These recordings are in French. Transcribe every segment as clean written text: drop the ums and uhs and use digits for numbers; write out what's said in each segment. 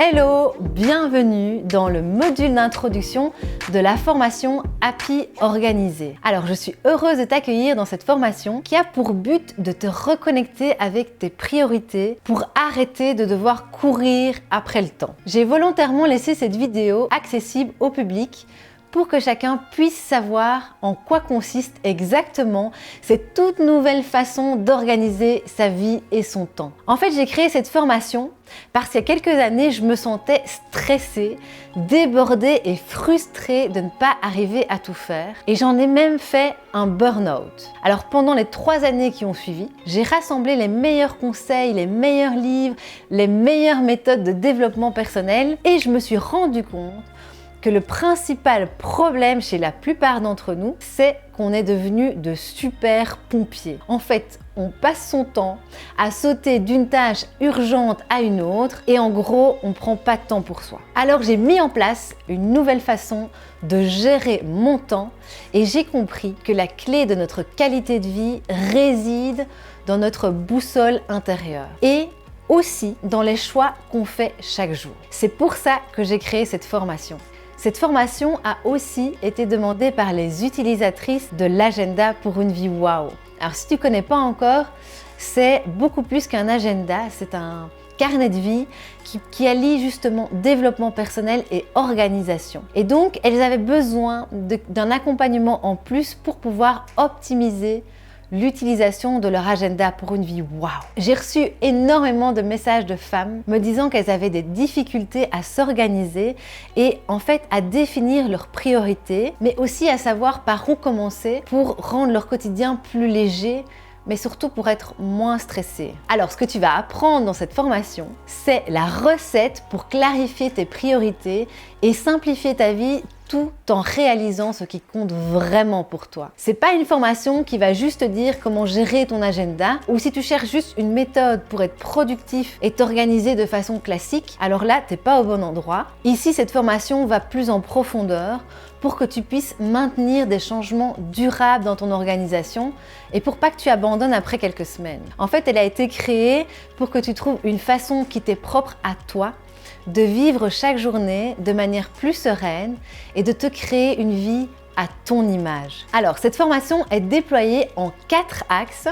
Hello, bienvenue dans le module d'introduction de la formation Happy Organisé. Alors, je suis heureuse de t'accueillir dans cette formation qui a pour but de te reconnecter avec tes priorités pour arrêter de devoir courir après le temps. J'ai volontairement laissé cette vidéo accessible au public pour que chacun puisse savoir en quoi consiste exactement cette toute nouvelle façon d'organiser sa vie et son temps. En fait, j'ai créé cette formation parce qu'il y a quelques années, je me sentais stressée, débordée et frustrée de ne pas arriver à tout faire. Et j'en ai même fait un burn-out. Alors pendant les 3 années qui ont suivi, j'ai rassemblé les meilleurs conseils, les meilleurs livres, les meilleures méthodes de développement personnel et je me suis rendu compte que le principal problème chez la plupart d'entre nous, c'est qu'on est devenu de super pompiers. En fait, on passe son temps à sauter d'une tâche urgente à une autre et en gros, on ne prend pas de temps pour soi. Alors j'ai mis en place une nouvelle façon de gérer mon temps et j'ai compris que la clé de notre qualité de vie réside dans notre boussole intérieure et aussi dans les choix qu'on fait chaque jour. C'est pour ça que j'ai créé cette formation. Cette formation a aussi été demandée par les utilisatrices de l'agenda pour une vie waouh. Alors si tu ne connais pas encore, c'est beaucoup plus qu'un agenda, c'est un carnet de vie qui allie justement développement personnel et organisation. Et donc, elles avaient besoin d'un accompagnement en plus pour pouvoir optimiser l'utilisation de leur agenda pour une vie waouh. J'ai reçu énormément de messages de femmes me disant qu'elles avaient des difficultés à s'organiser et en fait à définir leurs priorités, mais aussi à savoir par où commencer pour rendre leur quotidien plus léger, mais surtout pour être moins stressé. Alors, ce que tu vas apprendre dans cette formation, c'est la recette pour clarifier tes priorités et simplifier ta vie tout en réalisant ce qui compte vraiment pour toi. C'est pas une formation qui va juste te dire comment gérer ton agenda ou si tu cherches juste une méthode pour être productif et t'organiser de façon classique, alors là, t'es pas au bon endroit. Ici, cette formation va plus en profondeur pour que tu puisses maintenir des changements durables dans ton organisation et pour pas que tu abandonnes après quelques semaines. En fait, elle a été créée pour que tu trouves une façon qui t'est propre à toi de vivre chaque journée de manière plus sereine et de te créer une vie à ton image. Alors, cette formation est déployée en 4 axes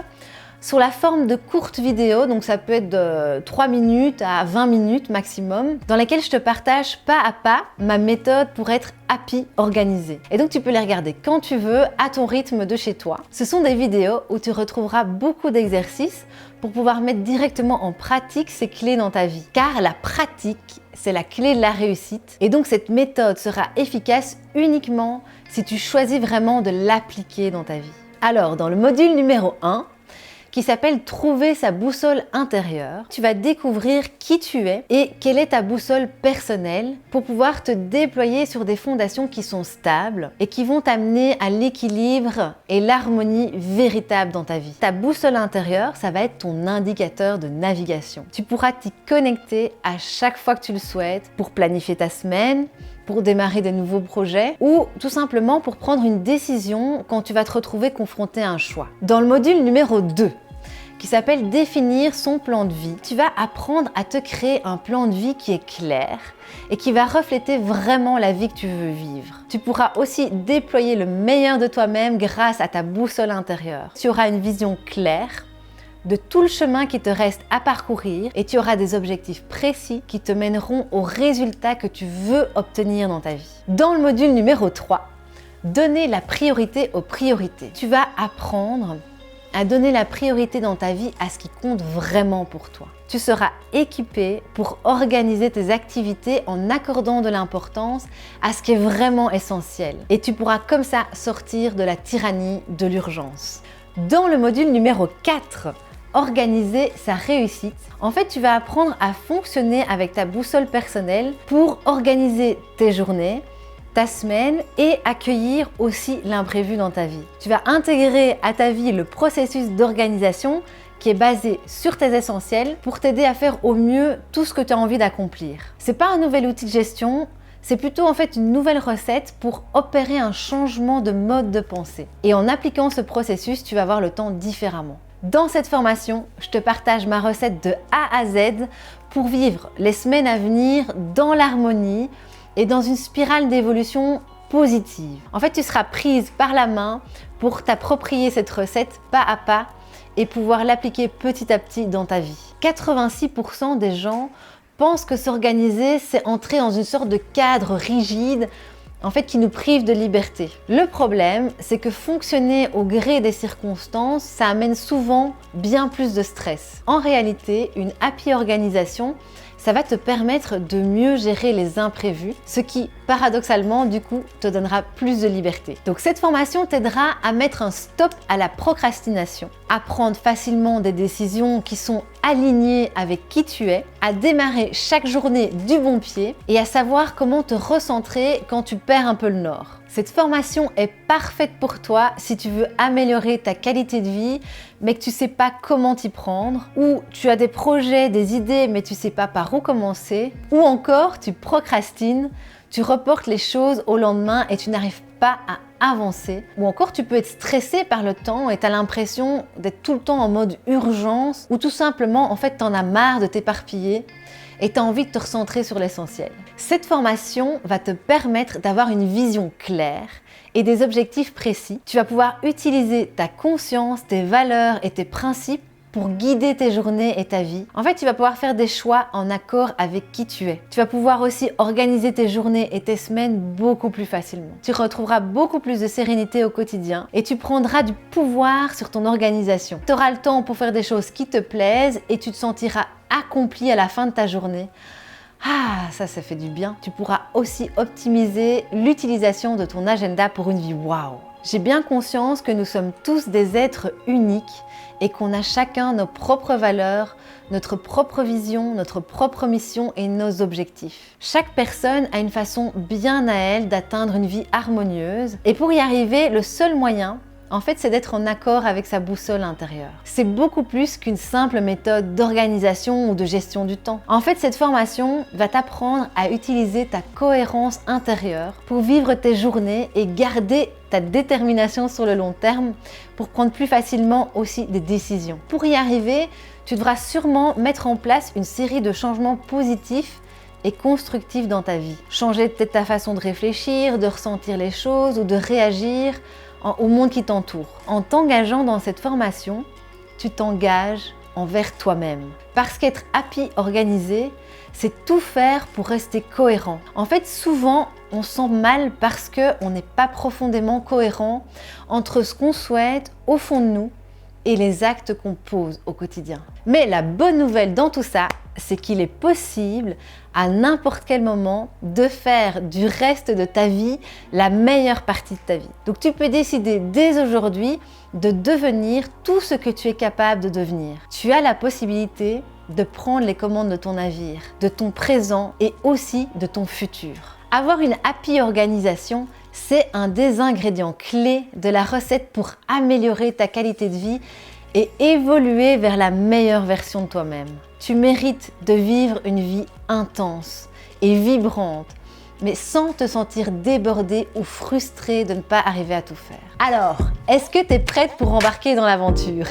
sous la forme de courtes vidéos, donc ça peut être de 3 minutes à 20 minutes maximum, dans lesquelles je te partage pas à pas ma méthode pour être happy organisé. Et donc tu peux les regarder quand tu veux, à ton rythme de chez toi. Ce sont des vidéos où tu retrouveras beaucoup d'exercices pour pouvoir mettre directement en pratique ces clés dans ta vie. Car la pratique, c'est la clé de la réussite. Et donc cette méthode sera efficace uniquement si tu choisis vraiment de l'appliquer dans ta vie. Alors, dans le module numéro 1, qui s'appelle « Trouver sa boussole intérieure », tu vas découvrir qui tu es et quelle est ta boussole personnelle pour pouvoir te déployer sur des fondations qui sont stables et qui vont t'amener à l'équilibre et l'harmonie véritable dans ta vie. Ta boussole intérieure, ça va être ton indicateur de navigation. Tu pourras t'y connecter à chaque fois que tu le souhaites pour planifier ta semaine, pour démarrer de nouveaux projets ou tout simplement pour prendre une décision quand tu vas te retrouver confronté à un choix. Dans le module numéro 2, qui s'appelle « Définir son plan de vie », tu vas apprendre à te créer un plan de vie qui est clair et qui va refléter vraiment la vie que tu veux vivre. Tu pourras aussi déployer le meilleur de toi-même grâce à ta boussole intérieure. Tu auras une vision claire de tout le chemin qui te reste à parcourir et tu auras des objectifs précis qui te mèneront aux résultats que tu veux obtenir dans ta vie. Dans le module numéro 3, donner la priorité aux priorités. Tu vas apprendre à donner la priorité dans ta vie à ce qui compte vraiment pour toi. Tu seras équipé pour organiser tes activités en accordant de l'importance à ce qui est vraiment essentiel. Et tu pourras comme ça sortir de la tyrannie de l'urgence. Dans le module numéro 4, organiser sa réussite. En fait, tu vas apprendre à fonctionner avec ta boussole personnelle pour organiser tes journées, ta semaine et accueillir aussi l'imprévu dans ta vie. Tu vas intégrer à ta vie le processus d'organisation qui est basé sur tes essentiels pour t'aider à faire au mieux tout ce que tu as envie d'accomplir. C'est pas un nouvel outil de gestion, c'est plutôt en fait une nouvelle recette pour opérer un changement de mode de pensée. Et en appliquant ce processus, tu vas voir le temps différemment. Dans cette formation, je te partage ma recette de A à Z pour vivre les semaines à venir dans l'harmonie et dans une spirale d'évolution positive. En fait, tu seras prise par la main pour t'approprier cette recette pas à pas et pouvoir l'appliquer petit à petit dans ta vie. 86% des gens pensent que s'organiser, c'est entrer dans une sorte de cadre rigide, en fait, qui nous prive de liberté. Le problème, c'est que fonctionner au gré des circonstances, ça amène souvent bien plus de stress. En réalité, une happy organisation, ça va te permettre de mieux gérer les imprévus, ce qui, paradoxalement, du coup, te donnera plus de liberté. Donc cette formation t'aidera à mettre un stop à la procrastination, à prendre facilement des décisions qui sont alignées avec qui tu es, à démarrer chaque journée du bon pied et à savoir comment te recentrer quand tu perds un peu le nord. Cette formation est parfaite pour toi si tu veux améliorer ta qualité de vie, mais que tu ne sais pas comment t'y prendre, ou tu as des projets, des idées, mais tu ne sais pas par où commencer, ou encore tu procrastines, tu reportes les choses au lendemain et tu n'arrives pas à avancer, ou encore tu peux être stressé par le temps et tu as l'impression d'être tout le temps en mode urgence, ou tout simplement en fait tu en as marre de t'éparpiller et tu as envie de te recentrer sur l'essentiel. Cette formation va te permettre d'avoir une vision claire et des objectifs précis. Tu vas pouvoir utiliser ta conscience, tes valeurs et tes principes pour guider tes journées et ta vie. En fait, tu vas pouvoir faire des choix en accord avec qui tu es. Tu vas pouvoir aussi organiser tes journées et tes semaines beaucoup plus facilement. Tu retrouveras beaucoup plus de sérénité au quotidien et tu prendras du pouvoir sur ton organisation. Tu auras le temps pour faire des choses qui te plaisent et tu te sentiras accompli à la fin de ta journée. Ah, ça fait du bien. Tu pourras aussi optimiser l'utilisation de ton agenda pour une vie waouh. J'ai bien conscience que nous sommes tous des êtres uniques et qu'on a chacun nos propres valeurs, notre propre vision, notre propre mission et nos objectifs. Chaque personne a une façon bien à elle d'atteindre une vie harmonieuse et pour y arriver, le seul moyen, en fait, c'est d'être en accord avec sa boussole intérieure. C'est beaucoup plus qu'une simple méthode d'organisation ou de gestion du temps. En fait, cette formation va t'apprendre à utiliser ta cohérence intérieure pour vivre tes journées et garder ta détermination sur le long terme pour prendre plus facilement aussi des décisions. Pour y arriver, tu devras sûrement mettre en place une série de changements positifs et constructifs dans ta vie. Changer peut-être ta façon de réfléchir, de ressentir les choses ou de réagir au monde qui t'entoure. En t'engageant dans cette formation, tu t'engages envers toi-même. Parce qu'être happy organisé, c'est tout faire pour rester cohérent. En fait, souvent, on se sent mal parce qu'on n'est pas profondément cohérent entre ce qu'on souhaite au fond de nous et les actes qu'on pose au quotidien. Mais la bonne nouvelle dans tout ça, c'est qu'il est possible à n'importe quel moment de faire du reste de ta vie la meilleure partie de ta vie. Donc tu peux décider dès aujourd'hui de devenir tout ce que tu es capable de devenir. Tu as la possibilité de prendre les commandes de ton navire, de ton présent et aussi de ton futur. Avoir une happy organisation, c'est un des ingrédients clés de la recette pour améliorer ta qualité de vie et évoluer vers la meilleure version de toi-même. Tu mérites de vivre une vie intense et vibrante, mais sans te sentir débordé ou frustré de ne pas arriver à tout faire. Alors, est-ce que tu es prête pour embarquer dans l'aventure ?